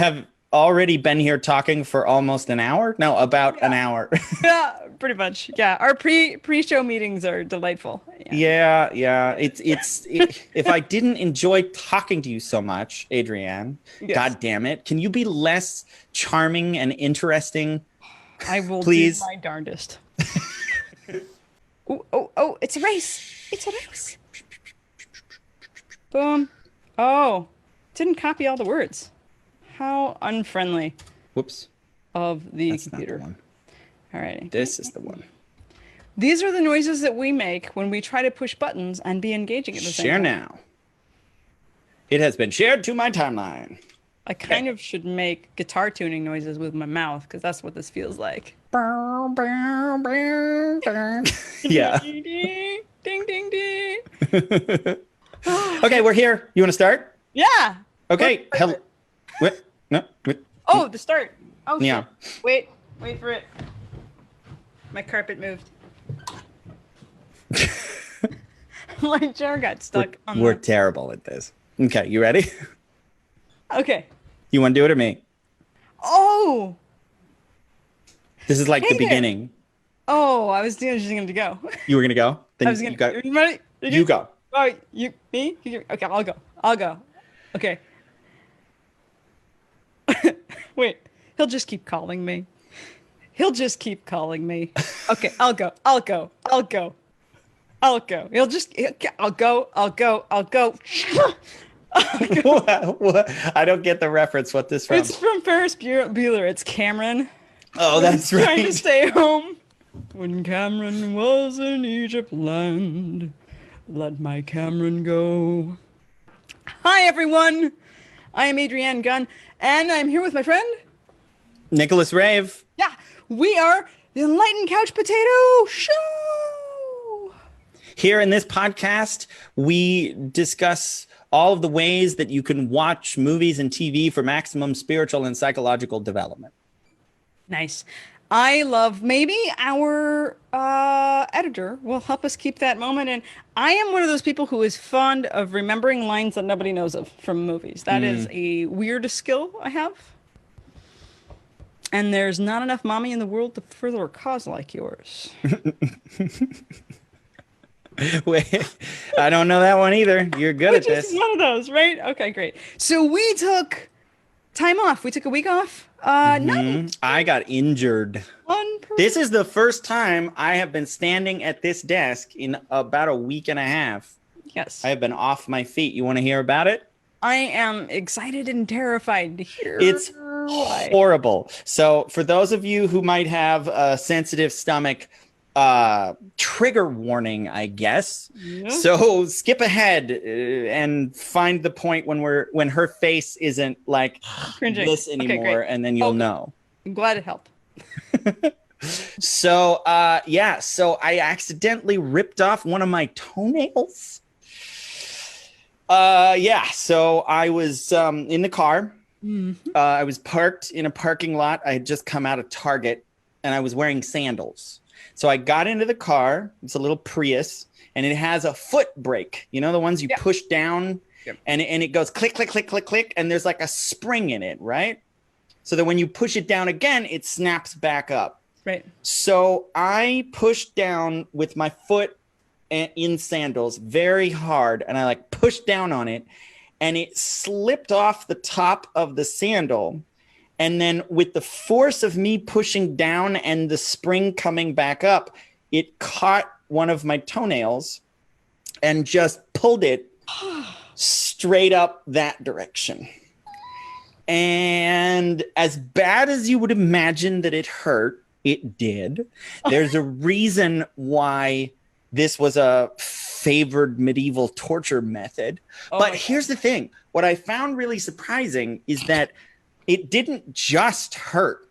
have already been here talking for almost an hour. No, about an hour. Yeah, pretty much. Yeah, our pre-show meetings are delightful. Yeah. Yeah. If I didn't enjoy talking to you so much, Adrianne, Yes. God damn it, can you be less charming and interesting, I will do please? my darndest. Oh, it's a race. It's a race. Boom. Oh, didn't copy all the words. How unfriendly Whoops, of the that's not the computer. one. All righty. This is the one. These are the noises that we make when we try to push buttons and be engaging at the same Share time. now. It has been shared to my timeline. I kind of should make guitar tuning noises with my mouth because that's what this feels like. Yeah. Ding, ding, ding, ding. Okay, we're here. You want to start? Yeah. Okay. Hello. Wait. No. Wait. Oh, the start. Oh, shit. Yeah. Wait for it. My carpet moved. My chair got stuck on We're terrible at this. Okay, you ready? Okay. You want to do it or me? Oh. This is like Hey the there. beginning. Oh, I was just going to go. You were gonna go? Then I was going you go. to. You ready? You go. Oh, me? Okay, I'll go. Okay. Wait, he'll just keep calling me. Okay, I'll go. He'll go. I'll go. What? I don't get the reference. What this from? It's from Ferris Bueller. It's Cameron. Oh, that's Trying to right. stay home. When Cameron was in Egypt land, let my Cameron go. Hi, everyone. I am Adrianne Gunn, and I'm here with my friend. Nicholas Rave. Yeah, we are the Enlightened Couch Potato Show. Here in this podcast, we discuss all of the ways that you can watch movies and TV for maximum spiritual and psychological development. Nice. I love maybe our editor will help us keep that moment. And I am one of those people who is fond of remembering lines that nobody knows of from movies. That is a weird skill I have. And there's not enough mommy in the world to further a cause like yours. Wait, I don't know that one either. You're good at this. Which is one of those, right? Okay, great. So we took time off. We took a week off. I got injured. One per- This is the first time I have been standing at this desk in about a week and a half. Yes. I have been off my feet. You want to hear about it? I am excited and terrified to hear. It's why. horrible. So for those of you who might have a sensitive stomach, trigger warning, I guess. Yeah. So skip ahead and find the point when her face isn't like Cringing. this Okay, anymore, great. and then you'll Okay. know. I'm glad it helped. So so I accidentally ripped off one of my toenails. So I was in the car. I was parked in a parking lot. I had just come out of Target, and I was wearing sandals. So I got into the car. It's a little Prius, and it has a foot brake. You know, the ones you push down, and it goes click, click, click, click, click, and there's like a spring in it, right? So that when you push it down again, it snaps back up. Right. So I pushed down with my foot in sandals very hard, and I like pushed down on it, and it slipped off the top of the sandal. And then with the force of me pushing down and the spring coming back up, it caught one of my toenails and just pulled it straight up that direction. And as bad as you would imagine that it hurt, it did. There's a reason why this was a favored medieval torture method. But here's the thing. What I found really surprising is that it didn't just hurt.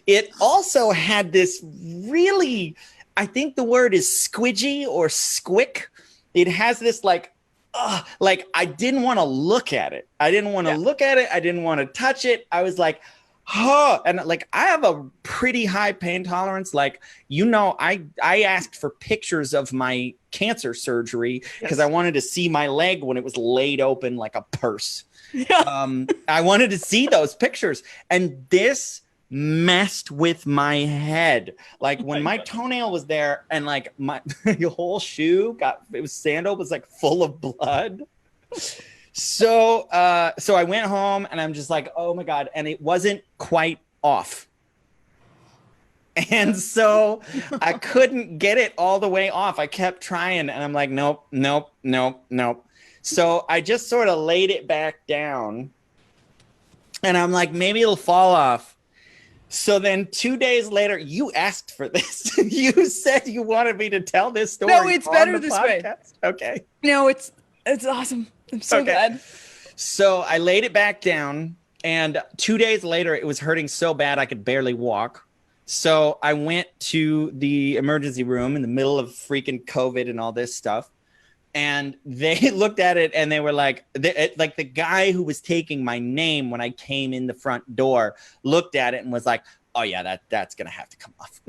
It also had this really, I think the word is squidgy or squick. It has this like I didn't want to look at it. I didn't want to look at it. I didn't want to touch it. I was like, huh. And like, I have a pretty high pain tolerance. Like, you know, I asked for pictures of my cancer surgery because I wanted to see my leg when it was laid open like a purse. Yeah. I wanted to see those pictures. And this messed with my head. Like when my toenail was there and like my whole shoe it was sandal was like full of blood. So I went home and I'm just like, oh my God. And it wasn't quite off. And so I couldn't get it all the way off. I kept trying and I'm like, nope. So I just sort of laid it back down and I'm like, maybe it'll fall off. So then 2 days later, you asked for this. You said you wanted me to tell this story. No, it's better this way. Okay. No, it's awesome. I'm so glad. So I laid it back down and 2 days later, it was hurting so bad I could barely walk. So I went to the emergency room in the middle of freaking COVID and all this stuff. And they looked at it and they were like the guy who was taking my name when I came in the front door looked at it and was like, oh yeah, that's going to have to come off.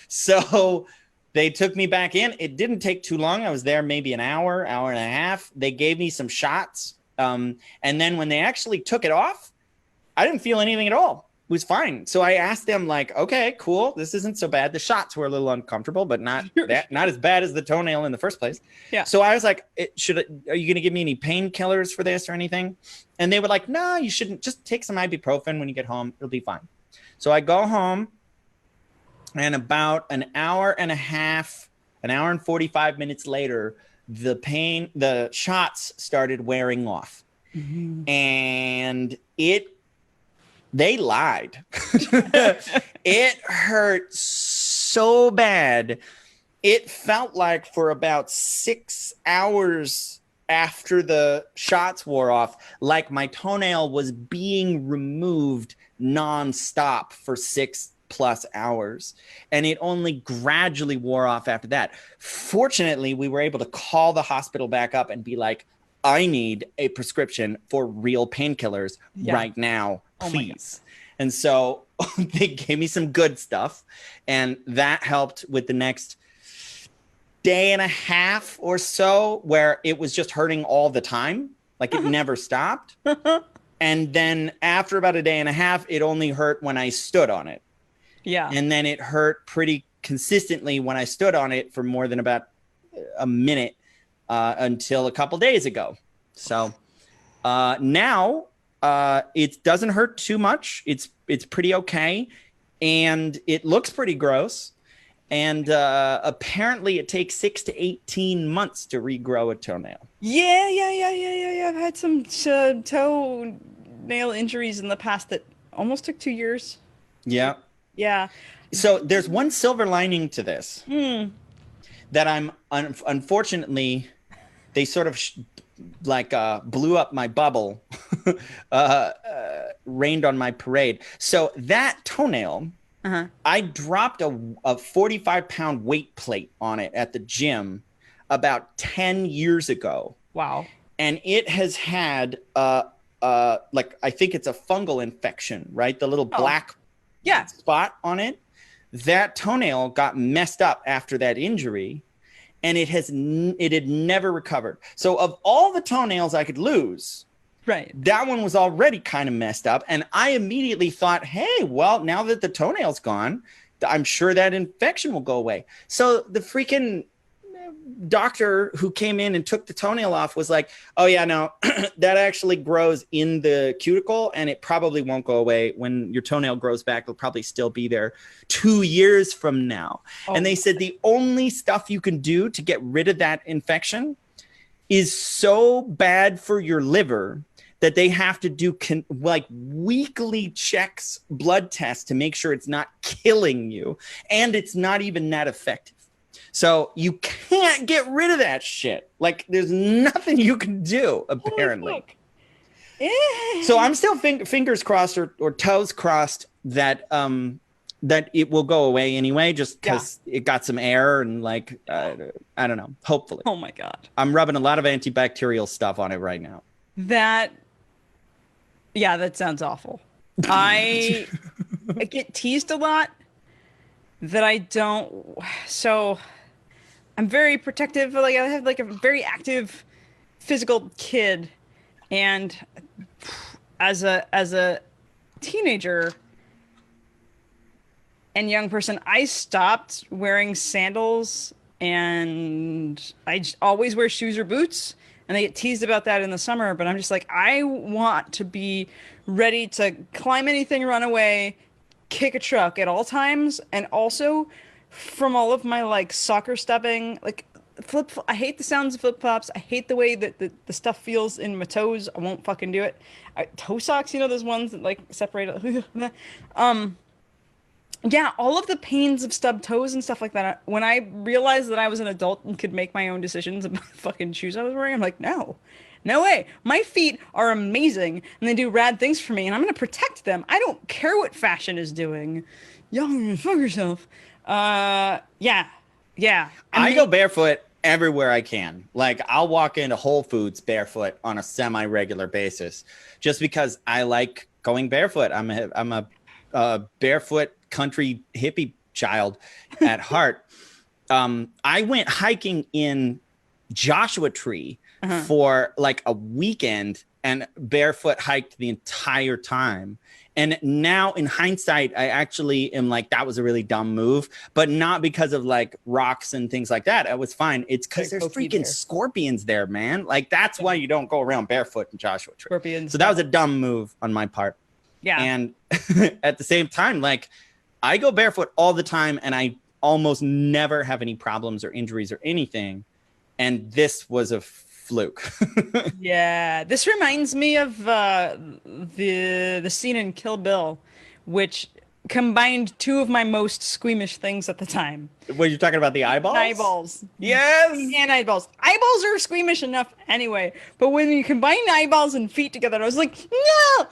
So they took me back in. It didn't take too long. I was there maybe an hour and a half. They gave me some shots. And then when they actually took it off, I didn't feel anything at all. It was fine. So I asked them like, okay, cool. This isn't so bad. The shots were a little uncomfortable, but not as bad as the toenail in the first place. Yeah. So I was like, are you going to give me any painkillers for this or anything? And they were like, no, you shouldn't. Just take some ibuprofen when you get home. It'll be fine. So I go home and about an hour and 45 minutes later, the shots started wearing off. Mm-hmm. And they lied. It hurt so bad. It felt like for about 6 hours after the shots wore off, like my toenail was being removed nonstop for 6+ hours. And it only gradually wore off after that. Fortunately, we were able to call the hospital back up and be like, I need a prescription for real painkillers right now. Please. And so they gave me some good stuff and that helped with the next day and a half or so where it was just hurting all the time. Like it never stopped. And then after about a day and a half, it only hurt when I stood on it. Yeah. And then it hurt pretty consistently when I stood on it for more than about a minute until a couple days ago. So now it doesn't hurt too much. It's pretty okay. And it looks pretty gross. And apparently it takes 6 to 18 months to regrow a toenail. Yeah. I've had some toenail injuries in the past that almost took 2 years. Yeah. Yeah. So there's one silver lining to this that I'm unfortunately, they sort of blew up my bubble, rained on my parade. So that toenail, I dropped a 45-pound weight plate on it at the gym about 10 years ago. Wow. And it has had, I think it's a fungal infection, right? The little black spot on it. That toenail got messed up after that injury. And it had never recovered. So of all the toenails I could lose, right, that one was already kind of messed up. And I immediately thought, hey, well, now that the toenail's gone, I'm sure that infection will go away. So the freaking doctor who came in and took the toenail off was like, oh yeah, no, that actually grows in the cuticle and it probably won't go away. When your toenail grows back, it'll probably still be there 2 years from now. And they said the only stuff you can do to get rid of that infection is so bad for your liver that they have to do weekly checks, blood tests to make sure it's not killing you. And it's not even that effective. So you can't get rid of that shit. Like there's nothing you can do, apparently. So I'm still fingers crossed or toes crossed that that it will go away anyway, just because it got some air and I don't know, hopefully. Oh my God. I'm rubbing a lot of antibacterial stuff on it right now. That sounds awful. I get teased a lot that I don't, so I'm very protective. Like I have like a very active physical kid. And as a teenager and young person, I stopped wearing sandals and always wear shoes or boots. And I get teased about that in the summer, but I'm just like, I want to be ready to climb anything, run away, kick a truck at all times. And also from all of my like soccer stepping, like I hate the sounds of flip flops. I hate the way that the stuff feels in my toes. I won't fucking do it. Toe socks, you know, those ones that like separate. Yeah, all of the pains of stubbed toes and stuff like that. When I realized that I was an adult and could make my own decisions about the fucking shoes I was wearing, I'm like, no, no way. My feet are amazing and they do rad things for me, and I'm gonna protect them. I don't care what fashion is doing. Y'all fuck yourself. Yeah, yeah. I go barefoot everywhere I can. Like I'll walk into Whole Foods barefoot on a semi-regular basis, just because I like going barefoot. I'm a barefoot country hippie child at heart. I went hiking in Joshua Tree for like a weekend and barefoot hiked the entire time. And now in hindsight, I actually am like, that was a really dumb move, but not because of like rocks and things like that. I was fine. It's because there's freaking scorpions there, man. Like that's why you don't go around barefoot in Joshua Tree. Scorpions. So that was a dumb move on my part. Yeah. And at the same time, like I go barefoot all the time and I almost never have any problems or injuries or anything. And this was a fluke. Yeah, this reminds me of the scene in Kill Bill, which combined two of my most squeamish things at the time. Were you talking about the eyeballs? Eyeballs. Yes. And eyeballs. Eyeballs are squeamish enough anyway, but when you combine eyeballs and feet together, I was like, no.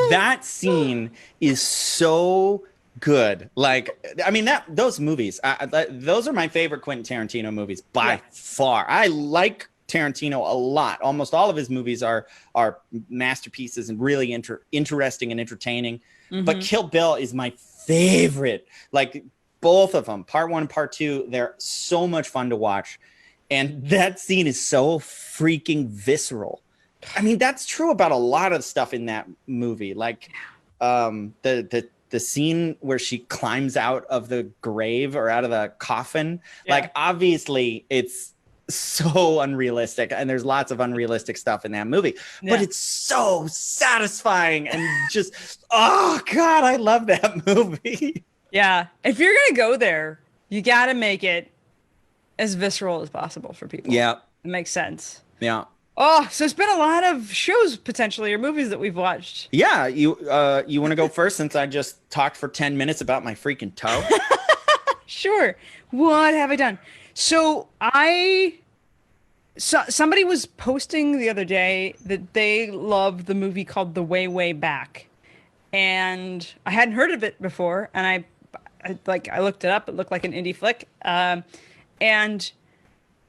That scene is so good. Like, I mean, those movies, those are my favorite Quentin Tarantino movies by far. I like Tarantino a lot. Almost all of his movies are masterpieces and really interesting and entertaining. But Kill Bill is my favorite. Like both of them, part 1 and part 2, they're so much fun to watch. And that scene is so freaking visceral. I mean, that's true about a lot of stuff in that movie. Like the scene where she climbs out of the grave or out of the coffin. Yeah. Like obviously it's so unrealistic and there's lots of unrealistic stuff in that movie, but it's so satisfying and just, oh God, I love that movie. Yeah. If you're going to go there, you got to make it as visceral as possible for people. Yeah. It makes sense. Yeah. Oh, so it's been a lot of shows potentially or movies that we've watched. Yeah. You want to go first since I just talked for 10 minutes about my freaking toe? Sure. What have I done? So somebody was posting the other day that they love the movie called The Way, Way Back. And I hadn't heard of it before. And I looked it up. It looked like an indie flick. And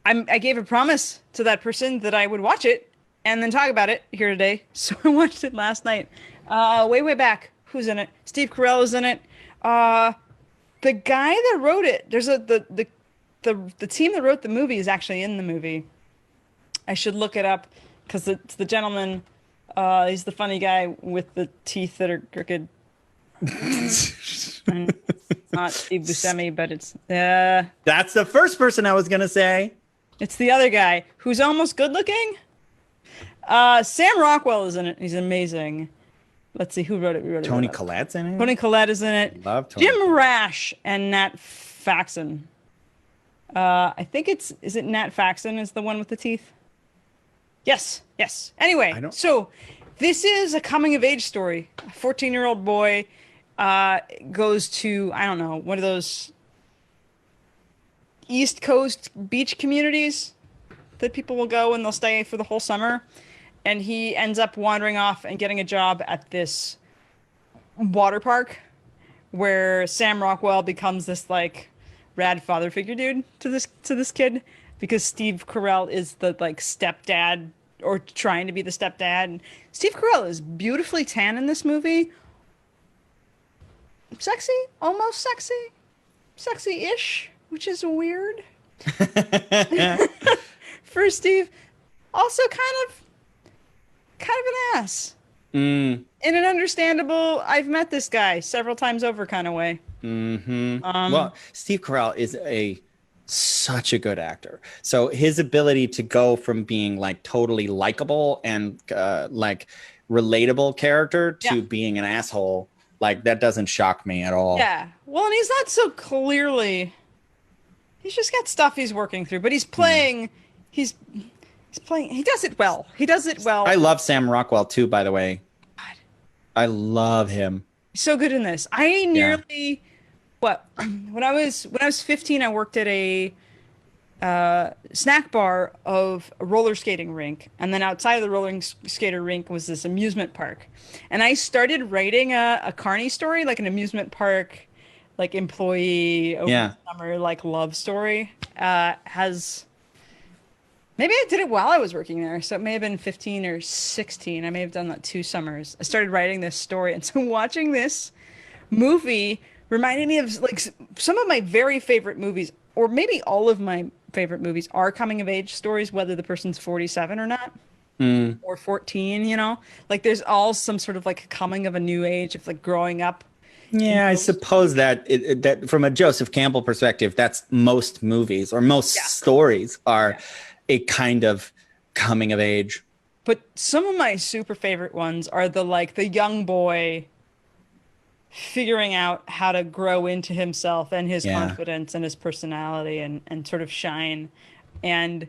I gave a promise to that person that I would watch it and then talk about it here today. So I watched it last night. Way, Way Back. Who's in it? Steve Carell is in it. The guy that wrote it, there's the team that wrote the movie is actually in the movie. I should look it up because it's the gentleman. He's the funny guy with the teeth that are crooked. It's not Steve Buscemi, but it's that's the first person I was gonna say. It's the other guy who's almost good looking. Sam Rockwell is in it. He's amazing. Let's see who wrote it. Tony Collette's in it. Tony Collette is in it. Love Tony. Jim Rash and Nat Faxon. I think is it Nat Faxon is the one with the teeth? Yes. Anyway, so this is a coming of age story. A 14-year-old boy goes to, I don't know, one of those East Coast beach communities that people will go and they'll stay for the whole summer. And he ends up wandering off and getting a job at this water park where Sam Rockwell becomes this like rad father figure dude to this kid because Steve Carell is the like stepdad or trying to be the stepdad. And Steve Carell is beautifully tan in this movie. Sexy, almost sexy-ish, which is weird for Steve. Also kind of kind of an ass. Mm. In an understandable, I've met this guy several times over kind of way. Well, Steve Carell is such a good actor. So his ability to go from being like totally likable and like relatable character to being an asshole, like that doesn't shock me at all. Yeah. Well, and he's not so clearly. He's just got stuff he's working through, but he's playing. He's playing. He does it well. He does it well. I love Sam Rockwell too, by the way. God. I love him. He's so good in this. I nearly when I was 15, I worked at a snack bar of a roller skating rink, and then outside of the roller skater rink was this amusement park, and I started writing a Carney story, like an amusement park, like employee over the summer, like love story. Maybe I did it while I was working there, so it may have been 15 or 16. I may have done that 2 summers. I started writing this story, and so watching this movie reminded me of like some of my very favorite movies, or maybe all of my favorite movies are coming of age stories, whether the person's 47 or not, or 14, you know, like there's all some sort of like coming of a new age of like growing up. Yeah, I suppose that that from a Joseph Campbell perspective, that's most movies or most stories are a kind of coming of age. But some of my super favorite ones are the young boy figuring out how to grow into himself and his confidence and his personality and sort of shine. And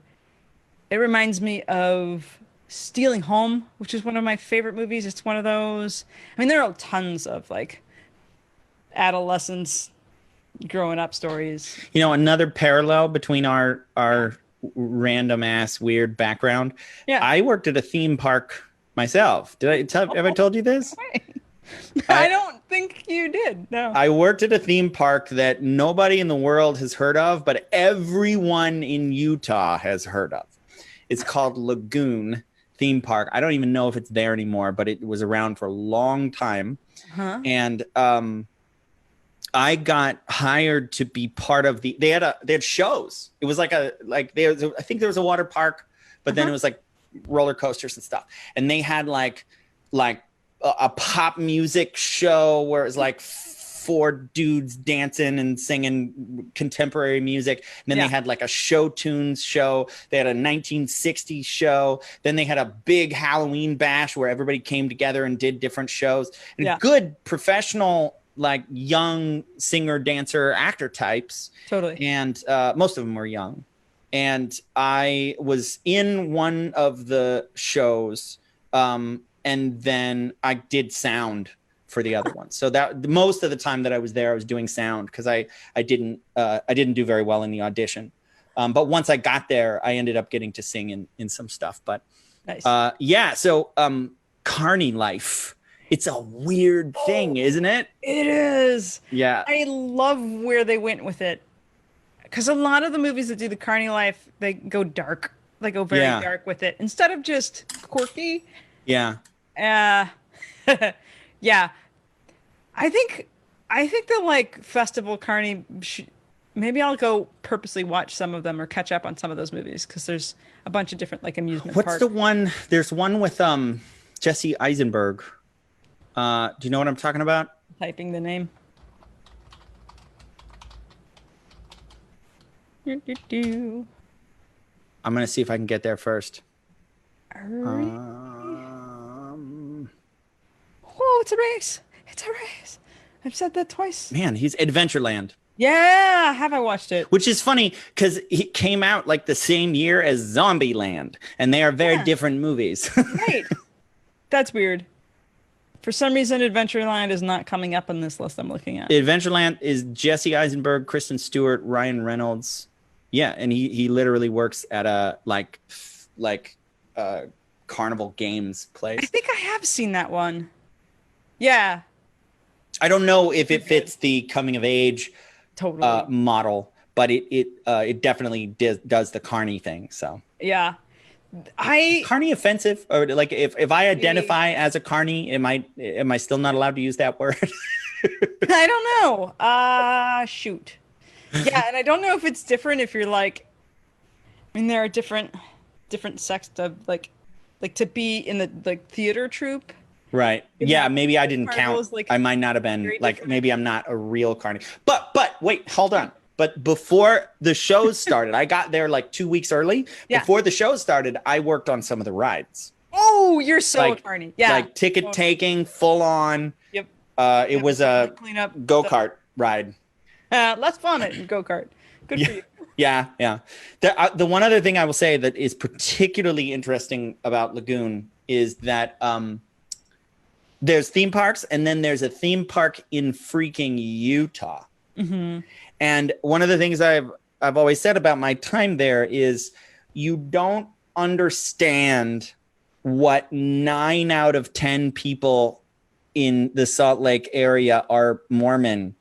it reminds me of Stealing Home, which is one of my favorite movies. It's one of those. I mean, there are tons of like adolescents growing up stories. You know, another parallel between our random ass weird background. Yeah. I worked at a theme park myself. Have I told you this? I don't think you did. No. I worked at a theme park that nobody in the world has heard of, but everyone in Utah has heard of. It's called Lagoon Theme Park. I don't even know if it's there anymore, but it was around for a long time. And I got hired to be part of they had shows. It was I think there was a water park, but then it was like roller coasters and stuff. And they had like a pop music show where it was like 4 dudes dancing and singing contemporary music. And then they had like a show tunes show. They had a 1960s show. Then they had a big Halloween bash where everybody came together and did different shows. And good professional, like young singer, dancer, actor types. Totally. And most of them were young. And I was in one of the shows, and then I did sound for the other one. So that most of the time that I was there, I was doing sound because I didn't do very well in the audition. But once I got there, I ended up getting to sing in some stuff. But nice. So Carney life. It's a weird thing, isn't it? It is. Yeah. I love where they went with it. Because a lot of the movies that do the Carney life, they go dark. They go very dark with it. Instead of just quirky. Yeah. Yeah. I think the like Festival Carney, maybe I'll go purposely watch some of them or catch up on some of those movies because there's a bunch of different like amusement parks. What's the one? There's one with Jesse Eisenberg. Do you know what I'm talking about? Typing the name. I'm gonna see if I can get there first. Whoa, it's a race. It's a race. I've said that twice. Man, he's Adventureland. Yeah, have I watched it? Which is funny because it came out like the same year as Zombieland, and they are very different movies. Right. That's weird. For some reason, Adventureland is not coming up on this list I'm looking at. Adventureland is Jesse Eisenberg, Kristen Stewart, Ryan Reynolds. Yeah, and he literally works at a carnival games place. I think I have seen that one. Yeah. I don't know if it fits the coming of age model, but it definitely does the Carney thing. So yeah, Carney offensive, or like if I identify as a Carney, am I still not allowed to use that word? I don't know. Shoot. Yeah, and I don't know if it's different if you're like, I mean, there are different sects of like like to be in the like theater troupe. Right. Yeah, maybe I didn't Carnival count. is, like, I might not have been very like different. maybe I'm not a real carny. But wait, hold on. But before the shows started, I got there like 2 weeks early. Yeah. Before the show started, I worked on some of the rides. Oh, you're so Like- carny. Yeah. Like ticket taking, full on. Yep. It was a clean up go-kart ride. Less fun at go-kart. Good for you. Yeah. The one other thing I will say that is particularly interesting about Lagoon is that there's theme parks, and then there's a theme park in freaking Utah. Mm-hmm. And one of the things I've always said about my time there is you don't understand what 9 out of 10 people in the Salt Lake area are Mormon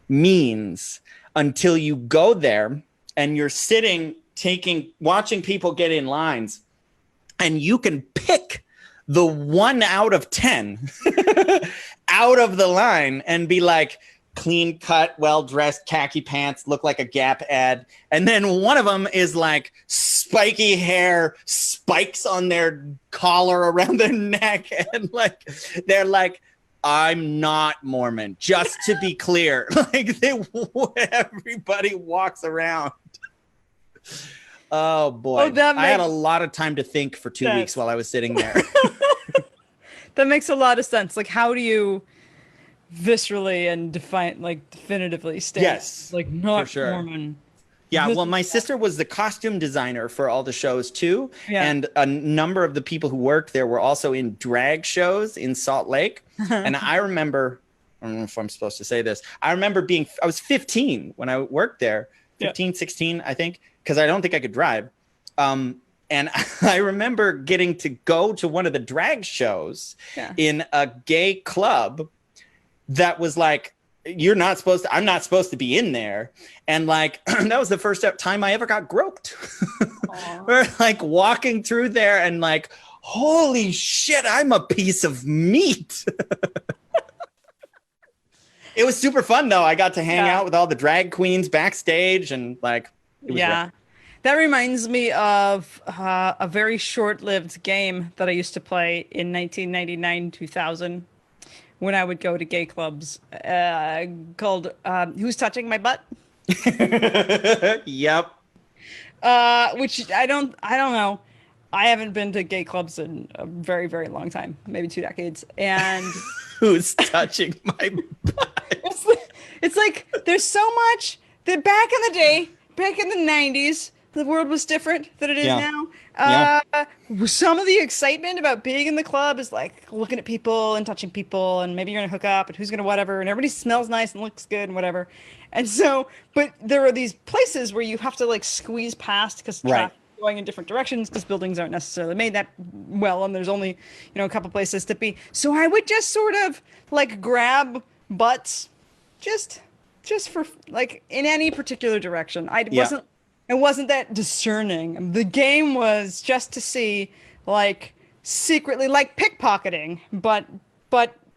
means until you go there and you're sitting watching people get in lines, and you can pick the 1 out of 10 out of the line and be like, clean cut, well-dressed, khaki pants, look like a Gap ad. And then one of them is like spiky hair, spikes on their collar around their neck. And like, they're like, I'm not Mormon, just to be clear. Like everybody walks around. Oh boy. I had a lot of time to think for 2 weeks while I was sitting there. That makes a lot of sense. Like, how do you viscerally and definitively state, yes, like, not for sure. Mormon? Yeah, well, my sister was the costume designer for all the shows too. Yeah. And a number of the people who worked there were also in drag shows in Salt Lake. And I remember, I don't know if I'm supposed to say this. I remember I was 15 when I worked there, 15, 16, I think, because I don't think I could drive. And I remember getting to go to one of the drag shows in a gay club that was like, I'm not supposed to be in there. And like, that was the first time I ever got groped. We're like walking through there and like, holy shit, I'm a piece of meat. It was super fun though. I got to hang out with all the drag queens backstage and like, it was great. That reminds me of a very short-lived game that I used to play in 1999, 2000. When I would go to gay clubs, called "Who's Touching My Butt?" Yep. Which I don't know. I haven't been to gay clubs in a very, very long time, maybe 2 decades. And who's touching my butt? It's like there's so much that back in the day, back in the 90s, the world was different than it is now. Some of the excitement about being in the club is like looking at people and touching people, and maybe you're gonna hook up and who's gonna whatever, and everybody smells nice and looks good and whatever. And so, but there are these places where you have to like squeeze past because traffic is going in different directions because buildings aren't necessarily made that well, and there's only a couple places to be. So I would just sort of like grab butts, just for like in any particular direction. I wasn't that discerning. The game was just to see, like, secretly, like pickpocketing, but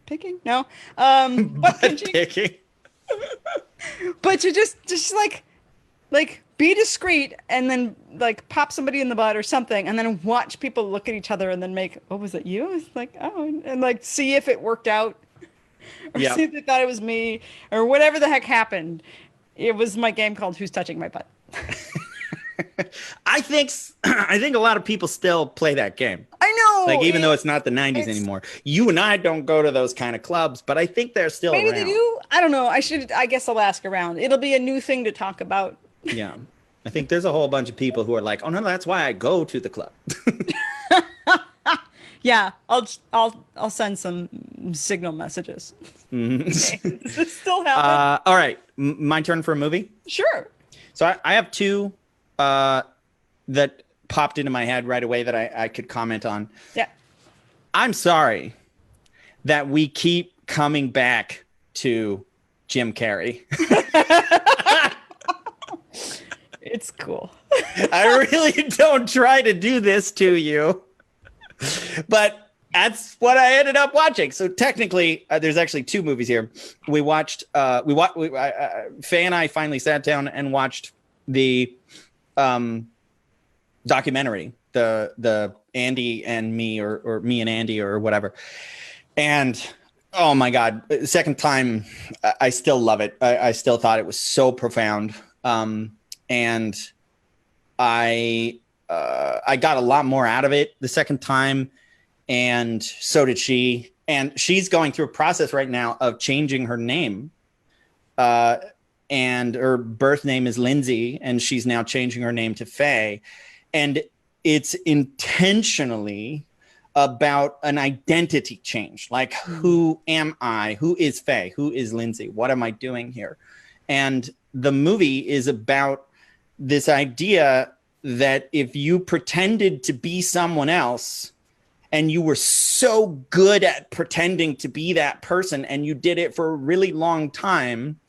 picking? No. But picking. But to just like be discreet and then like pop somebody in the butt or something, and then watch people look at each other and then make, oh, was it you? It's like, oh, and like see if it worked out, or see if they thought it was me, or whatever the heck happened. It was my game called Who's Touching My Butt. I think a lot of people still play that game. I know. Like, even though it's not the 90s anymore. You and I don't go to those kind of clubs, but I think they're still around. Maybe they do. I don't know. I guess I'll ask around. It'll be a new thing to talk about. Yeah. I think there's a whole bunch of people who are like, oh no, that's why I go to the club. Yeah, I'll send some signal messages. Mm-hmm. Okay. Does this still happen? All right. My turn for a movie? Sure. So I have two that popped into my head right away that I could comment on. Yeah. I'm sorry that we keep coming back to Jim Carrey. It's cool. I really don't try to do this to you, but that's what I ended up watching. So technically, there's actually two movies here. We watched. Faye and I finally sat down and watched the documentary, the Andy and me, or me and Andy, or whatever. And oh my God, second time, I still love it. I still thought it was so profound. And I got a lot more out of it the second time, and so did she. And she's going through a process right now of changing her name. And her birth name is Lindsay, and she's now changing her name to Faye. And it's intentionally about an identity change. Like, who am I? Who is Faye? Who is Lindsay? What am I doing here? And the movie is about this idea that if you pretended to be someone else, and you were so good at pretending to be that person, and you did it for a really long time,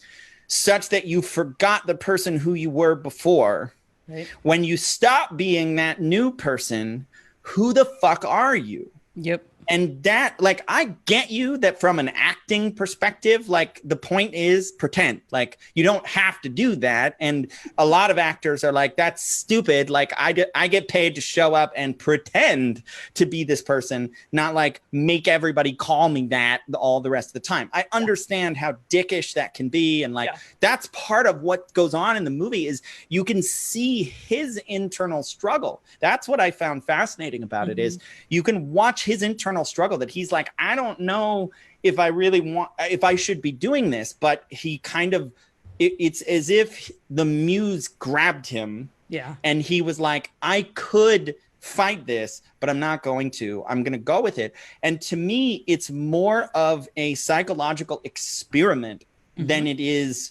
such that you forgot the person who you were before. Right. When you stop being that new person, who the fuck are you? Yep. And that, like, I get you that from an acting perspective, like, the point is pretend. Like, you don't have to do that. And a lot of actors are like, that's stupid. Like, I get paid to show up and pretend to be this person, not like make everybody call me that all the rest of the time. I understand how dickish that can be. And like, that's part of what goes on in the movie is you can see his internal struggle. That's what I found fascinating about it is you can watch his internal struggle that he's like, I don't know if I should be doing this, but he kind of, it's as if the muse grabbed him. Yeah. And he was like, I could fight this, but I'm not going to. I'm going to go with it. And to me, it's more of a psychological experiment than it is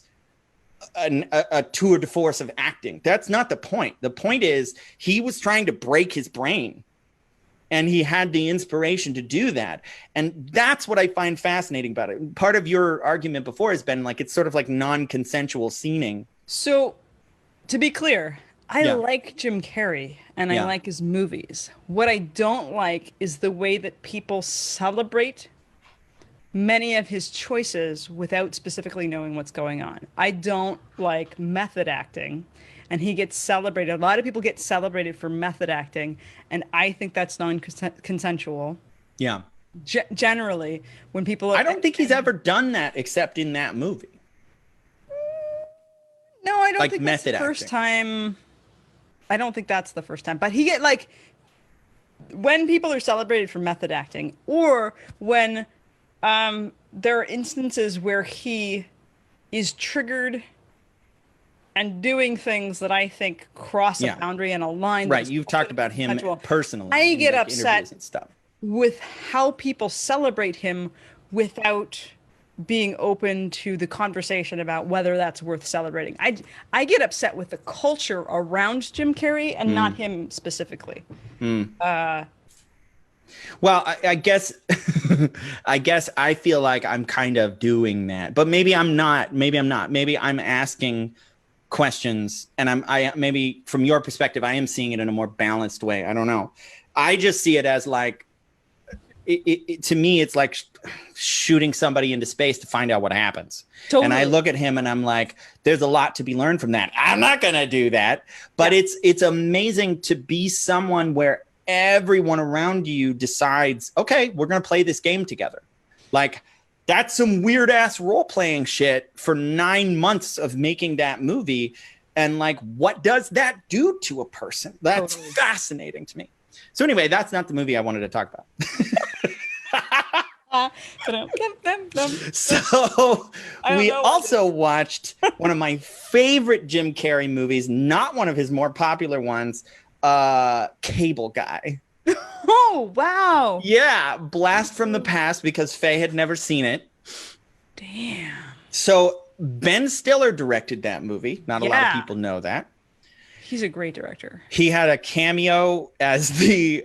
a tour de force of acting. That's not the point. The point is he was trying to break his brain. And he had the inspiration to do that. And that's what I find fascinating about it. Part of your argument before has been like, it's sort of like non-consensual scening. So to be clear, I like Jim Carrey and I like his movies. What I don't like is the way that people celebrate many of his choices without specifically knowing what's going on. I don't like method acting. And he gets celebrated. A lot of people get celebrated for method acting, and I think that's non-consensual. Yeah. Generally, when people... I don't think he's ever done that except in that movie. No, I don't think that's the first time. I don't think that's the first time. But he get like... When people are celebrated for method acting, or when there are instances where he is triggered and doing things that I think cross a boundary and a line. Right, you've talked about him personally. I get upset with how people celebrate him without being open to the conversation about whether that's worth celebrating. I get upset with the culture around Jim Carrey and not him specifically. Well, I guess I feel like I'm kind of doing that, but maybe I'm not. Maybe I'm asking questions, and I maybe from your perspective I am seeing it in a more balanced way. I don't know. I just see it as like to me it's like shooting somebody into space to find out what happens. Totally. And I look at him and I'm like, there's a lot to be learned from that. I'm not gonna do that, but it's amazing to be someone where everyone around you decides, okay, we're gonna play this game together. Like, that's some weird ass role playing shit for 9 months of making that movie. And like, what does that do to a person? That's fascinating to me. So anyway, that's not the movie I wanted to talk about. So we also watched one of my favorite Jim Carrey movies, not one of his more popular ones, Cable Guy. Oh, wow. Yeah, blast from the past because Faye had never seen it. Damn. So Ben Stiller directed that movie. Not a lot of people know that. He's a great director. He had a cameo as the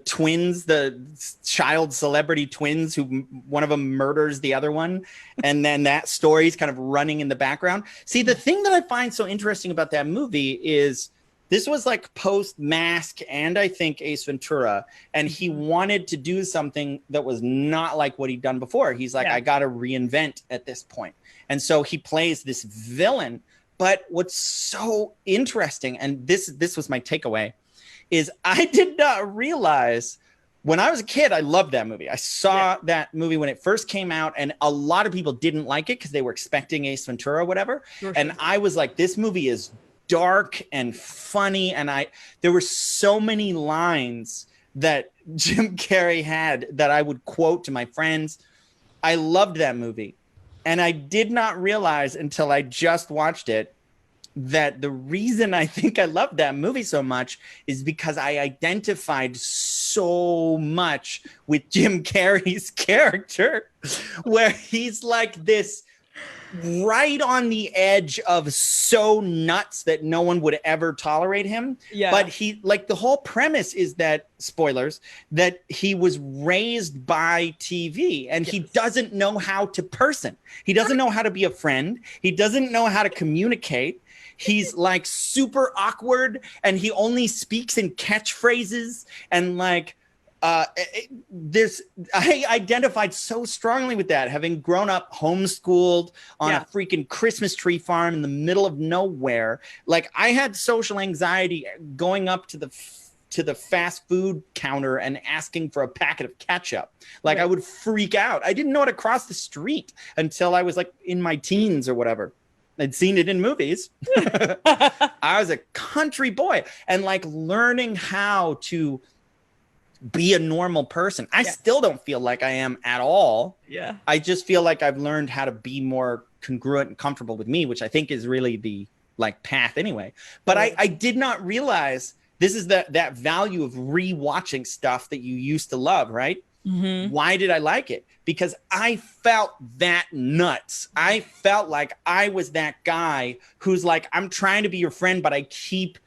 twins, the child celebrity twins, who one of them murders the other one. And then that story is kind of running in the background. See, the thing that I find so interesting about that movie is this was like post Mask and I think Ace Ventura. And he wanted to do something that was not like what he'd done before. He's like, I got to reinvent at this point. And so he plays this villain. But what's so interesting, and this was my takeaway, is I did not realize when I was a kid, I loved that movie. I saw that movie when it first came out, and a lot of people didn't like it because they were expecting Ace Ventura or whatever. Sure. And I was like, this movie is dark and funny. And there were so many lines that Jim Carrey had that I would quote to my friends. I loved that movie. And I did not realize until I just watched it that the reason I think I loved that movie so much is because I identified so much with Jim Carrey's character, where he's like this right on the edge of so nuts that no one would ever tolerate him. Yeah. But he, like, the whole premise is that, spoilers, that he was raised by TV and he doesn't know how to person. He doesn't know how to be a friend. He doesn't know how to communicate. He's like super awkward and he only speaks in catchphrases and like I identified so strongly with that, having grown up homeschooled on a freaking Christmas tree farm in the middle of nowhere. Like I had social anxiety going up to the fast food counter and asking for a packet of ketchup. Like I would freak out. I didn't know how to cross the street until I was like in my teens or whatever. I'd seen it in movies. I was a country boy and like learning how to be a normal person. I still don't feel like I am at all. Yeah. I just feel like I've learned how to be more congruent and comfortable with me, which I think is really the like path anyway. But I did not realize this is that value of rewatching stuff that you used to love, right? Mm-hmm. Why did I like it? Because I felt that nuts. I felt like I was that guy who's like, I'm trying to be your friend, but I keep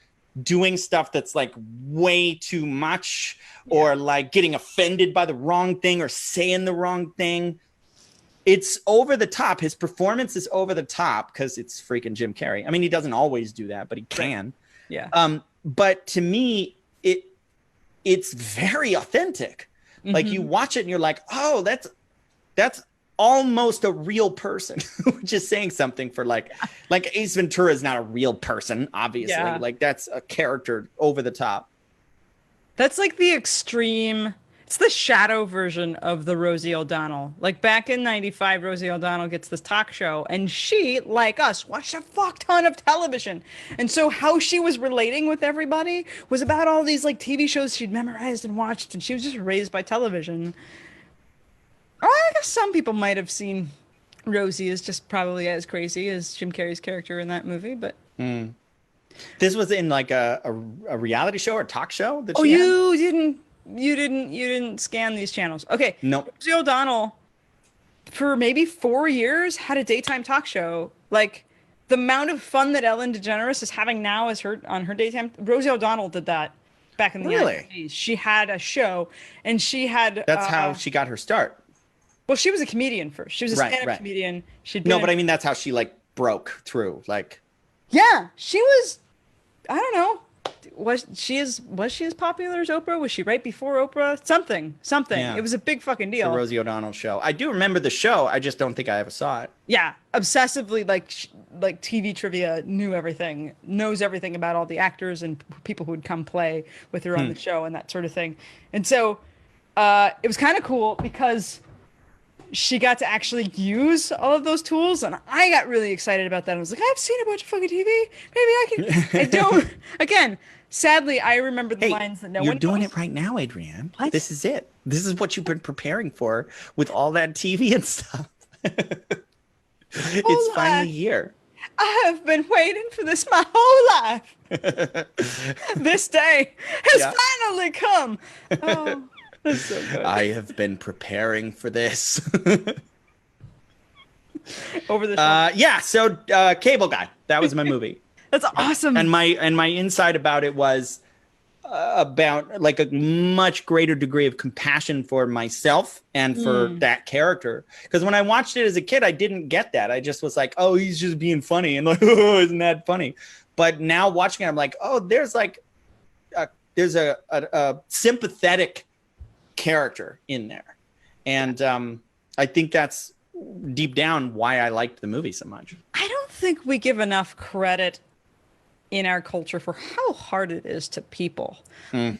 doing stuff that's like way too much or like getting offended by the wrong thing or saying the wrong thing. It's over the top. His performance is over the top because it's freaking Jim Carrey. I mean, he doesn't always do that, but he can. Yeah. But to me, it's very authentic. Mm-hmm. Like you watch it and you're like, oh, that's almost a real person, which is saying something for like Ace Ventura is not a real person, obviously. Yeah. Like that's a character over the top. That's like the extreme. It's the shadow version of the Rosie O'Donnell. Like back in '95, Rosie O'Donnell gets this talk show and she, like us, watched a fuck ton of television. And so how she was relating with everybody was about all these like TV shows she'd memorized and watched, and she was just raised by television. I guess some people might have seen Rosie as just probably as crazy as Jim Carrey's character in that movie, but this was in like a reality show or talk show that you didn't scan these channels. Okay. Nope. Rosie O'Donnell for maybe 4 years had a daytime talk show. Like the amount of fun that Ellen DeGeneres is having now as on her daytime. Rosie O'Donnell did that back in the 90s. She had a show and she had that's how she got her start. Well, she was a comedian first. She was a stand-up comedian. But I mean, that's how she like broke through. Like, yeah, she was. I don't know. Was she as popular as Oprah? Was she right before Oprah? Something. Yeah. It was a big fucking deal. The Rosie O'Donnell show. I do remember the show. I just don't think I ever saw it. Yeah, obsessively like TV trivia, knows everything about all the actors and people who would come play with her on the show and that sort of thing. And so it was kind of cool because she got to actually use all of those tools, and I got really excited about that. I was like, I've seen a bunch of fucking TV. Maybe I can. I don't. Again, sadly, I remember the lines that no one knows. You're doing it right now, Adrianne. What? This is it. This is what you've been preparing for with all that TV and stuff. It's finally here. I have been waiting for this my whole life. This day has finally come. Oh. So I have been preparing for this. Over the so Cable Guy. That was my movie. That's awesome. And my insight about it was about like a much greater degree of compassion for myself and for that character. Because when I watched it as a kid, I didn't get that. I just was like, oh, he's just being funny, and like, oh, isn't that funny? But now watching it, I'm like, oh, there's like there's a sympathetic character in there, and I think that's deep down why I liked the movie so much. I don't think we give enough credit in our culture for how hard it is to people.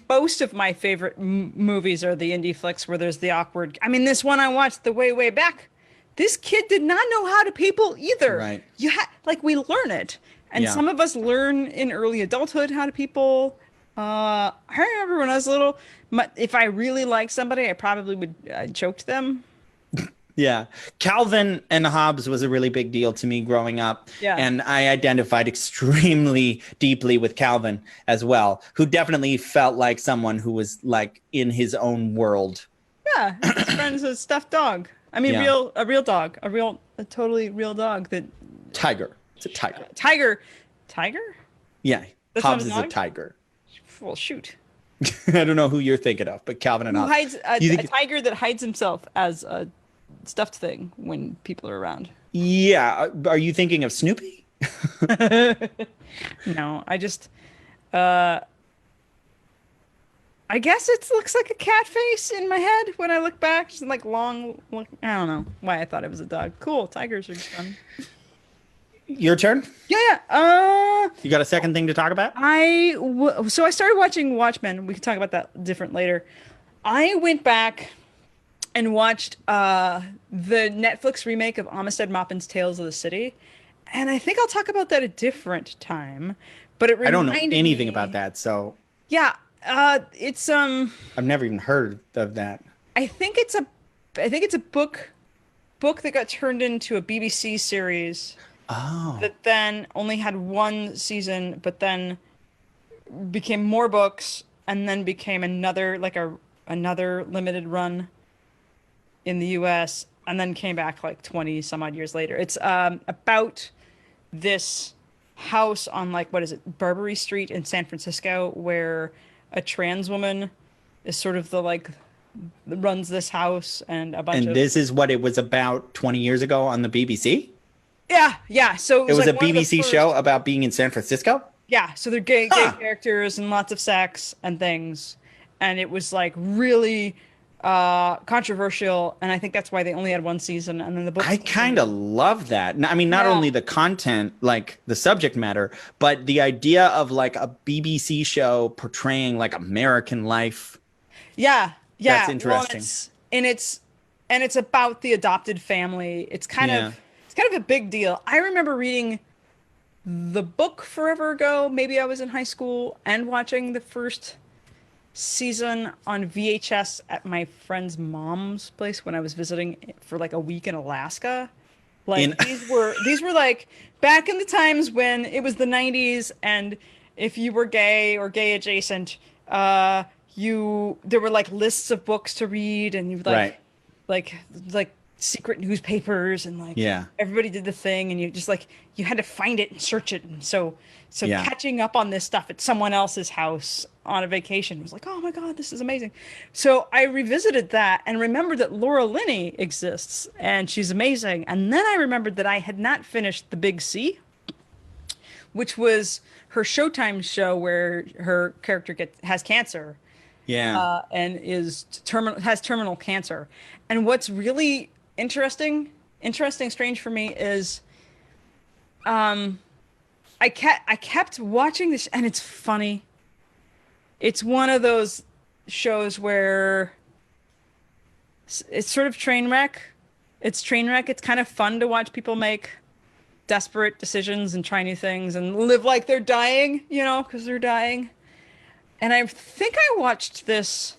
Most of my favorite movies are the indie flicks where there's the awkward. I mean, this one I watched the way back. This kid did not know how to people either. Right. Like we learn it, and Yeah. some of us learn in early adulthood how to people. I remember when I was little, if I really liked somebody, I probably would choke them. Yeah. Calvin and Hobbes was a really big deal to me growing up. Yeah. And I identified extremely deeply with Calvin as well, who definitely felt like someone who was like in his own world. Yeah, his friend's a stuffed dog. I mean, Yeah. a real dog, a totally real dog that Tiger. It's a tiger. Tiger? Yeah. That's Hobbes not is a a dog? tiger. Well, shoot. I don't know who you're thinking of, but Calvin and Who Hobbes. hides You a think- tiger that hides himself as a stuffed thing when people are around? Yeah. Are you thinking of Snoopy? No, I just, I guess it looks like a cat face in my head when I look back. Just like long, I don't know why I thought it was a dog. Cool, tigers are fun. Your turn? Yeah. You got a second thing to talk about? So I started watching Watchmen. We can talk about that different later. I went back and watched the Netflix remake of Amistad Maupin's Tales of the City, and I think I'll talk about that a different time. But it I don't know reminded anything me- about that, so Yeah, it's I've never even heard of that. I think it's a book that got turned into a BBC series Oh. that then only had one season, but then became more books and then became another another limited run in the US and then came back like 20 some odd years later. It's about this house on like what is it, Barbary Street in San Francisco, where a trans woman is sort of the like runs this house and a bunch And of this is what it was about 20 years ago on the BBC? yeah. So It was like a one of the BBC first- show about being in San Francisco? Yeah, so they're gay Huh. characters and lots of sex and things, and it was like really controversial, and I think that's why they only had one season, and then the book. I kind of love that. I mean, not Yeah. only the content, like the subject matter, but the idea of like a BBC show portraying like American life. Yeah. That's Well, interesting. and it's about the adopted family. It's kind Yeah. of a big deal. I remember reading the book forever ago. Maybe I was in high school and watching the first season on VHS at my friend's mom's place when I was visiting for like a week in Alaska. Like these were like back in the times when it was the 90s, and if you were gay or gay adjacent, there were like lists of books to read, and you Right. like secret newspapers, and like Yeah. everybody did the thing, and you just like you had to find it and search it, and so Yeah. catching up on this stuff at someone else's house on a vacation was like, oh my god, this is amazing. So I revisited that and remembered that Laura Linney exists and she's amazing, and then I remembered that I had not finished The Big C, which was her Showtime show where her character has cancer. Yeah. And has terminal cancer. And what's really interesting, strange for me is, I kept watching this, and it's funny. It's one of those shows where it's sort of train wreck. It's train wreck. It's kind of fun to watch people make desperate decisions and try new things and live like they're dying, because they're dying. And I think I watched this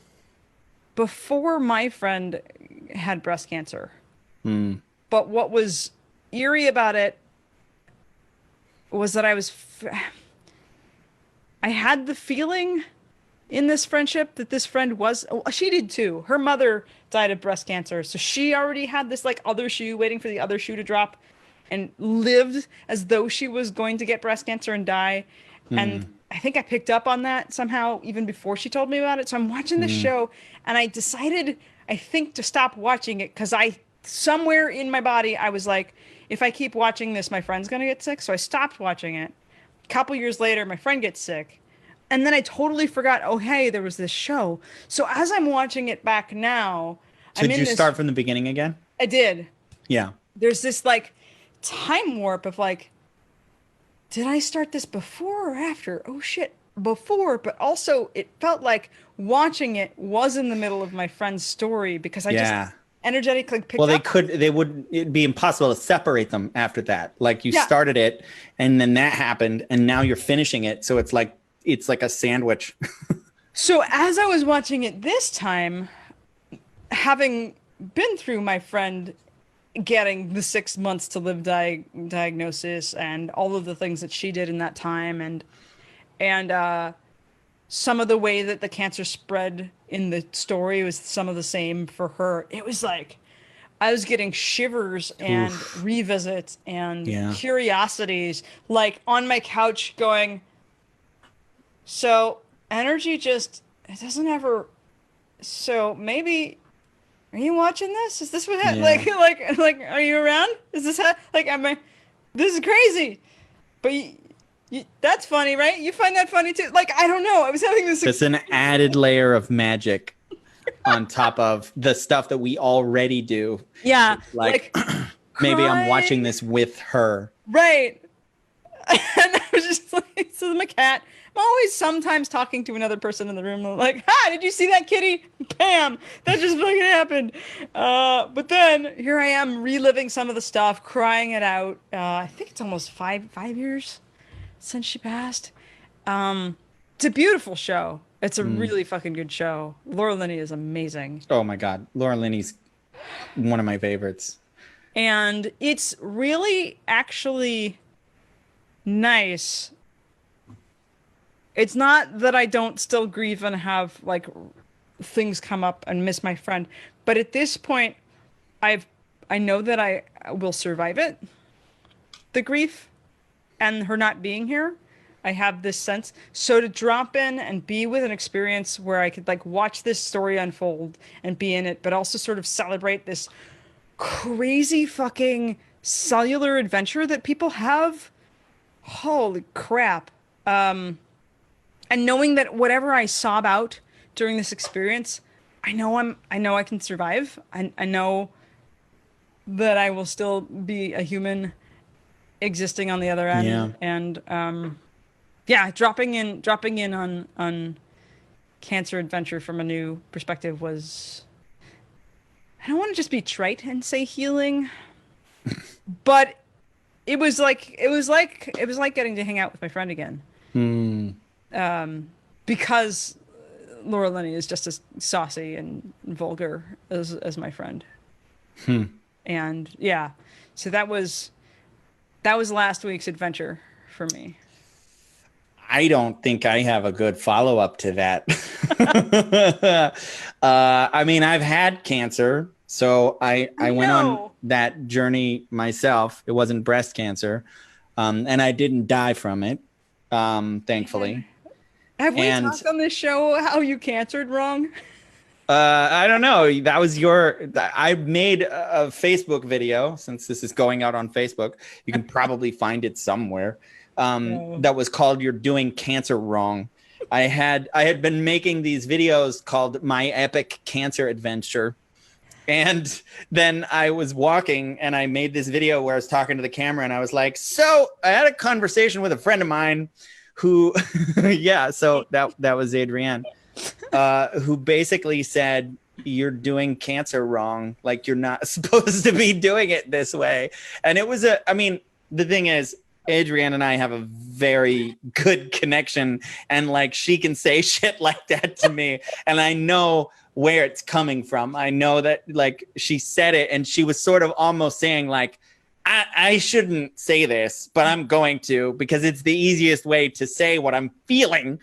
before my friend had breast cancer. But what was eerie about it was that I had the feeling in this friendship that this friend she did too. Her mother died of breast cancer. So she already had this like other shoe waiting for the other shoe to drop, and lived as though she was going to get breast cancer and die. And I think I picked up on that somehow even before she told me about it. So I'm watching this show, and I decided, I think, to stop watching it because somewhere in my body, I was like, if I keep watching this, my friend's going to get sick. So I stopped watching it. A couple years later, my friend gets sick. And then I totally forgot, oh, hey, there was this show. So as I'm watching it back now, So did you start from the beginning again? I did. Yeah. There's this like time warp of like, did I start this before or after? Oh shit, before, but also it felt like watching it was in the middle of my friend's story because I just Yeah. energetically picked Well, up. it'd be impossible to separate them after that. Like you Yeah. started it and then that happened and now you're finishing it. So it's like a sandwich. So as I was watching it this time, having been through my friend getting the 6 months to live diagnosis and all of the things that she did in that time and some of the way that the cancer spread in the story was some of the same for her. It was like I was getting shivers and Oof. revisits and Yeah. curiosities, like on my couch going, so energy just, it doesn't ever, so maybe, are you watching this? Is this what, Yeah. like, are you around? Is this like, this is crazy. But that's funny, right? You find that funny too? Like, I don't know. I was having this. It's an added layer of magic on top of the stuff that we already do. Yeah. Like maybe I'm watching this with her. Right. And I was just like, so my cat, I'm always sometimes talking to another person in the room, like, hi, did you see that kitty? Bam, that just fucking happened. But then here I am reliving some of the stuff, crying it out. I think it's almost five years since she passed. It's a beautiful show. It's a really fucking good show. Laura Linney is amazing. Oh my God. Laura Linney's one of my favorites. And it's really actually nice. It's not that I don't still grieve and have like things come up and miss my friend, but at this point I know that I will survive it. The grief and her not being here. I have this sense. So to drop in and be with an experience where I could like watch this story unfold and be in it, but also sort of celebrate this crazy fucking cellular adventure that people have. Holy crap. And knowing that whatever I sob out during this experience, I know I can survive. I know that I will still be a human existing on the other end. Yeah. And yeah, dropping in on Cancer Adventure from a new perspective was, I don't want to just be trite and say healing, but it was like getting to hang out with my friend again. Because Laura Linney is just as saucy and vulgar as my friend. And yeah, so that was last week's adventure for me. I don't think I have a good follow-up to that. I mean, I've had cancer, so I went on that journey myself. It wasn't breast cancer, and I didn't die from it, thankfully. Have we talked on this show how you cancered wrong? I don't know. That was I made a Facebook video, since this is going out on Facebook. You can probably find it somewhere. That was called "You're Doing Cancer Wrong." I had been making these videos called "My Epic Cancer Adventure," and then I was walking and I made this video where I was talking to the camera and I was like, "So I had a conversation with a friend of mine who, yeah, so that was Adrianne, who basically said, you're doing cancer wrong. Like, you're not supposed to be doing it this way." And it was I mean, the thing is, Adrianne and I have a very good connection, and like she can say shit like that to me and I know where it's coming from. I know that like she said it and she was sort of almost saying like, I shouldn't say this, but I'm going to, because it's the easiest way to say what I'm feeling,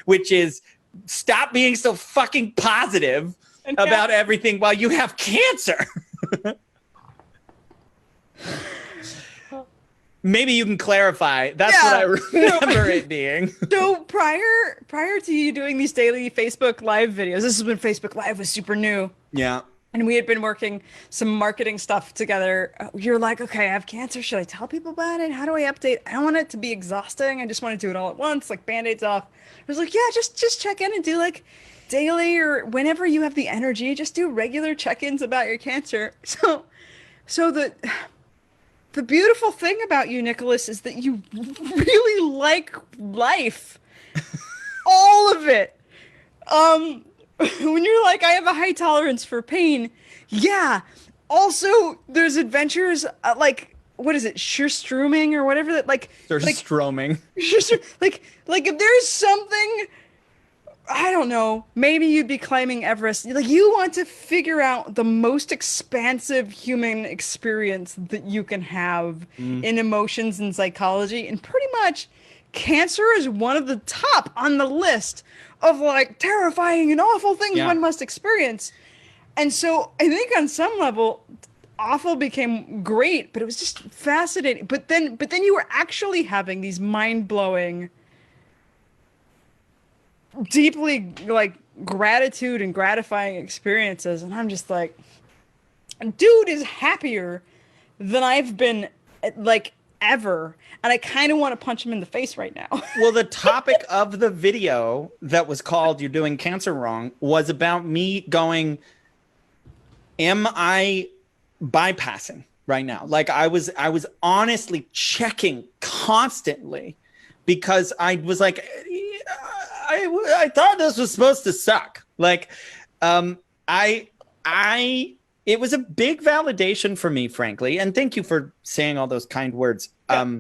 which is stop being so fucking positive about everything while you have cancer. Maybe you can clarify. That's what I remember it being. So prior to you doing these daily Facebook Live videos, this is when Facebook Live was super new. Yeah. And we had been working some marketing stuff together. You're like, okay, I have cancer. Should I tell people about it? How do I update? I don't want it to be exhausting. I just want to do it all at once, like Band-Aids off. I was like, yeah, just check in and do like daily or whenever you have the energy, just do regular check-ins about your cancer. So the the beautiful thing about you, Nicholas, is that you really like life. All of it. When you're like, I have a high tolerance for pain. Yeah. Also, there's adventures like, what is it? Surströmming or whatever that Surströmming. Like if there's something, I don't know, maybe you'd be climbing Everest. Like you want to figure out the most expansive human experience that you can have in emotions and psychology. And pretty much cancer is one of the top on the list of like terrifying and awful things one must experience. And so I think on some level, awful became great, but it was just fascinating. But then you were actually having these mind-blowing, deeply like gratitude and gratifying experiences. And I'm just like, dude is happier than I've been like ever. And I kind of want to punch him in the face right now. Well, the topic of the video that was called "You're Doing Cancer Wrong" was about me going, am I bypassing right now? Like I was honestly checking constantly because I was like, I thought this was supposed to suck. Like, it was a big validation for me, frankly. And thank you for saying all those kind words. Yeah.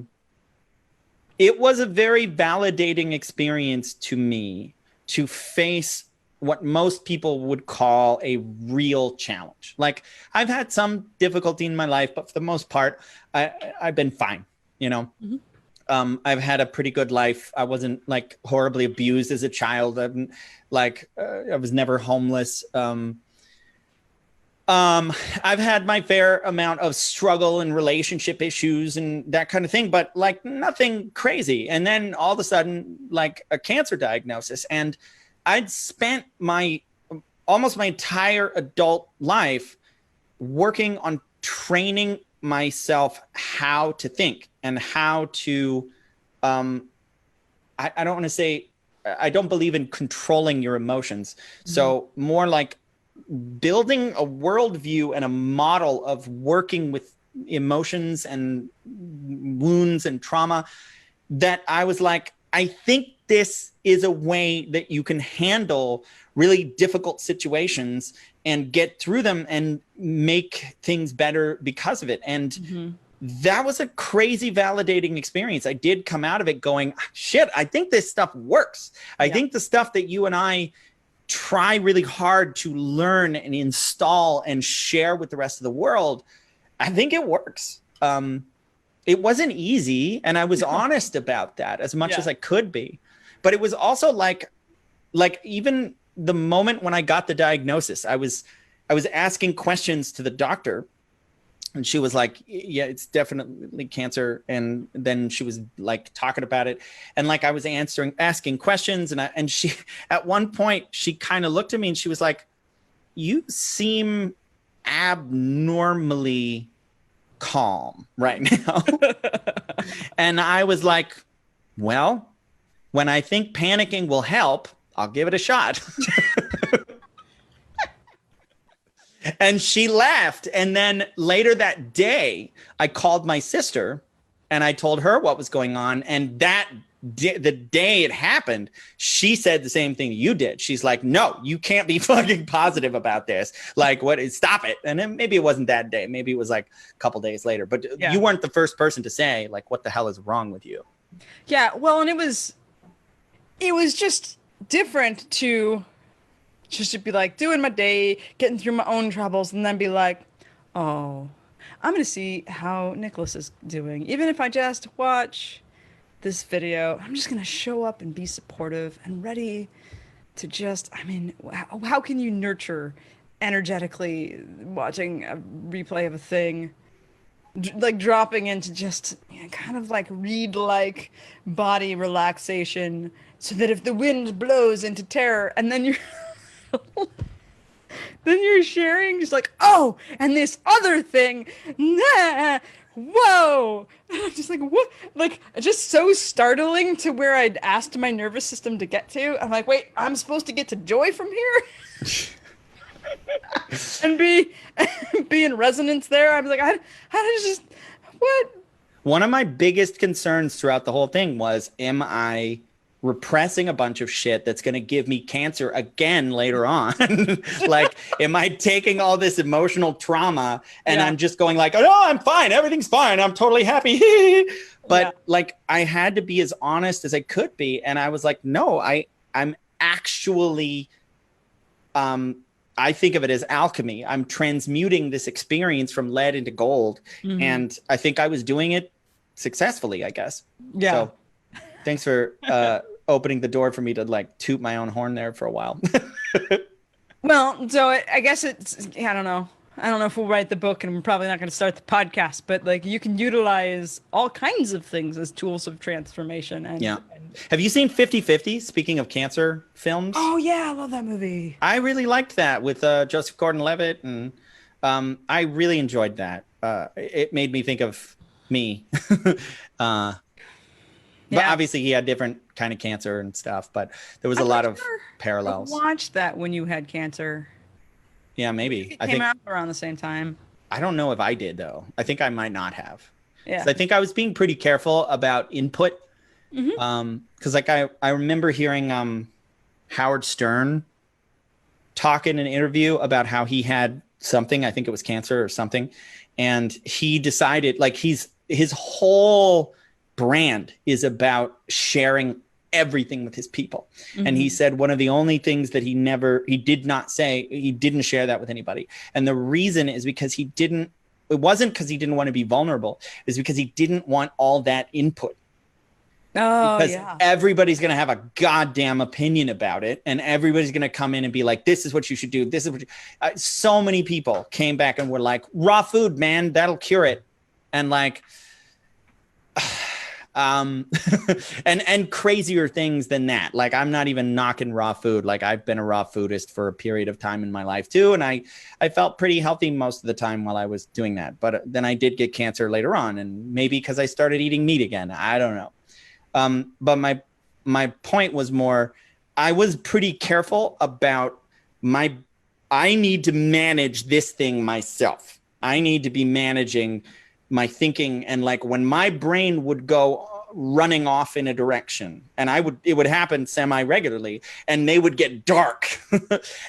It was a very validating experience to me to face what most people would call a real challenge. Like I've had some difficulty in my life, but for the most part, I've been fine, you know? Mm-hmm. I've had a pretty good life. I wasn't like horribly abused as a child. I was never homeless. I've had my fair amount of struggle and relationship issues and that kind of thing, but like nothing crazy. And then all of a sudden, like a cancer diagnosis, and I'd spent almost my entire adult life working on training myself how to think and how to, I don't want to say, I don't believe in controlling your emotions. Mm-hmm. So more like building a worldview and a model of working with emotions and wounds and trauma that I was like, I think this is a way that you can handle really difficult situations and get through them and make things better because of it. And mm-hmm. that was a crazy validating experience. I did come out of it going, shit, I think this stuff works. I think the stuff that you and I try really hard to learn and install and share with the rest of the world, I think it works. It wasn't easy, and I was honest about that as much as I could be. But it was also like even the moment when I got the diagnosis, I was asking questions to the doctor, and she was like, yeah, it's definitely cancer. And then she was like talking about it. And like I was asking questions. And she, at one point, she kind of looked at me and she was like, you seem abnormally calm right now. And I was like, well, when I think panicking will help, I'll give it a shot. And she laughed. And then later that day, I called my sister and I told her what was going on. And the day it happened, she said the same thing you did. She's like, no, you can't be fucking positive about this. Like, stop it. And then maybe it wasn't that day. Maybe it was like a couple days later. But you weren't the first person to say, like, what the hell is wrong with you? Yeah, well, and it was just different to just be like doing my day, getting through my own troubles, and then be like, oh, I'm going to see how Nicholas is doing. Even if I just watch this video, I'm just going to show up and be supportive and ready to just, I mean, how can you nurture energetically watching a replay of a thing, like dropping into just kind of like reed-like body relaxation so that if the wind blows into terror and then you're sharing just like, oh, and this other thing, nah, whoa. And I'm just like, what? Like, just so startling to where I'd asked my nervous system to get to. I'm like, wait, I'm supposed to get to joy from here? And be in resonance there. I'm like, how did just, What? One of my biggest concerns throughout the whole thing was, am I repressing a bunch of shit that's going to give me cancer again later on? Like, am I taking all this emotional trauma and I'm just going like, oh, no, I'm fine. Everything's fine. I'm totally happy. But like, I had to be as honest as I could be. And I was like, no, I'm actually, I think of it as alchemy. I'm transmuting this experience from lead into gold. And I think I was doing it successfully, I guess. Yeah. So thanks for opening the door for me to like toot my own horn there for a while. Well, so I guess it's, I don't know. I don't know if we'll write the book, and we're probably not going to start the podcast, but like you can utilize all kinds of things as tools of transformation. And, Have you seen 50-50? Speaking of cancer films. Oh yeah, I love that movie. I really liked that with Joseph Gordon-Levitt, and I really enjoyed that. It made me think of me. But obviously he had different kind of cancer and stuff, but there was a lot of parallels. I watched that when you had cancer. Yeah, maybe. It came out around the same time. I don't know if I did, though. I think I might not have. Yeah. So I think I was being pretty careful about input. Because like I remember hearing Howard Stern talk in an interview about how he had something, I think it was cancer or something, and he decided like his whole brand is about sharing everything with his people. And he said one of the only things that he didn't share that with anybody. And the reason is because it wasn't because he didn't want to be vulnerable. It was because he didn't want all that input. Oh, because everybody's going to have a goddamn opinion about it. And everybody's going to come in and be like, this is what you should do. This is what so many people came back and were like, raw food, man, that'll cure it. And like, and crazier things than that. Like, I'm not even knocking raw food. Like, I've been a raw foodist for a period of time in my life too. And I felt pretty healthy most of the time while I was doing that. But then I did get cancer later on, and maybe because I started eating meat again. I don't know. But my point was more, I was pretty careful about I need to manage this thing myself. I need to be managing my thinking, and like when my brain would go running off in a direction, and it would happen semi-regularly, and they would get dark.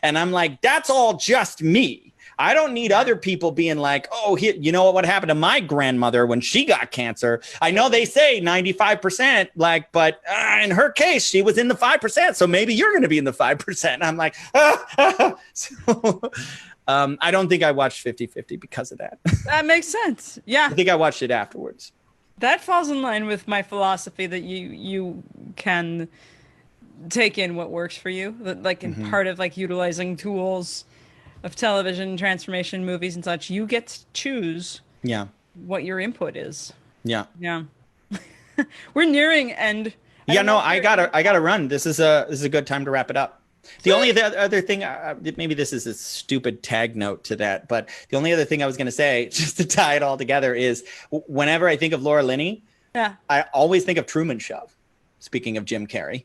And I'm like, that's all just me. I don't need other people being like, oh, you know what happened to my grandmother when she got cancer? I know they say 95%, like, but in her case, she was in the 5%. So maybe you're going to be in the 5%. And I'm like, So, I don't think I watched 50-50 because of that. That makes sense. Yeah. I think I watched it afterwards. That falls in line with my philosophy that you can take in what works for you. Like in part of like utilizing tools of television, transformation, movies and such, you get to choose what your input is. Yeah. We're nearing end. I gotta run. This is a good time to wrap it up. The only other thing, maybe this is a stupid tag note to that, but the only other thing I was going to say, just to tie it all together, is whenever I think of Laura Linney, I always think of Truman Show. Speaking of Jim Carey,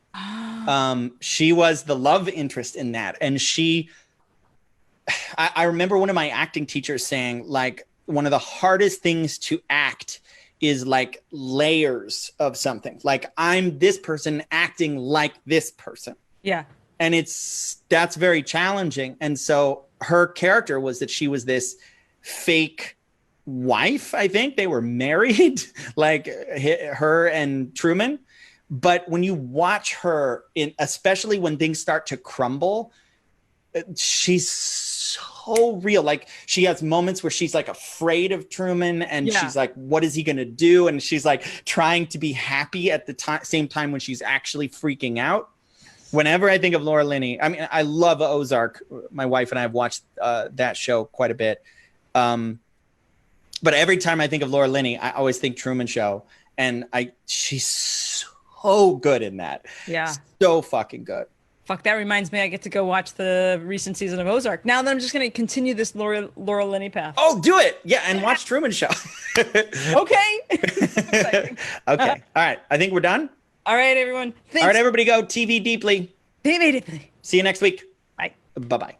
she was the love interest in that. And I remember one of my acting teachers saying, like, one of the hardest things to act is like layers of something. Like, I'm this person acting like this person. Yeah. And that's very challenging. And so her character was that she was this fake wife. I think they were married, like her and Truman. But when you watch her, especially when things start to crumble, she's so real. Like, she has moments where she's like afraid of Truman, and she's like, what is he going to do? And she's like trying to be happy at the same time when she's actually freaking out. Whenever I think of Laura Linney, I mean, I love Ozark. My wife and I have watched that show quite a bit. But every time I think of Laura Linney, I always think Truman Show. And she's so good in that. Yeah. So fucking good. Fuck, that reminds me, I get to go watch the recent season of Ozark. Now that I'm just going to continue this Laura Linney path. Oh, do it. Yeah, and watch Truman Show. Okay. Okay. All right. I think we're done. All right, everyone. Thanks. All right, everybody go TV deeply. TV deeply. See you next week. Bye. Bye-bye.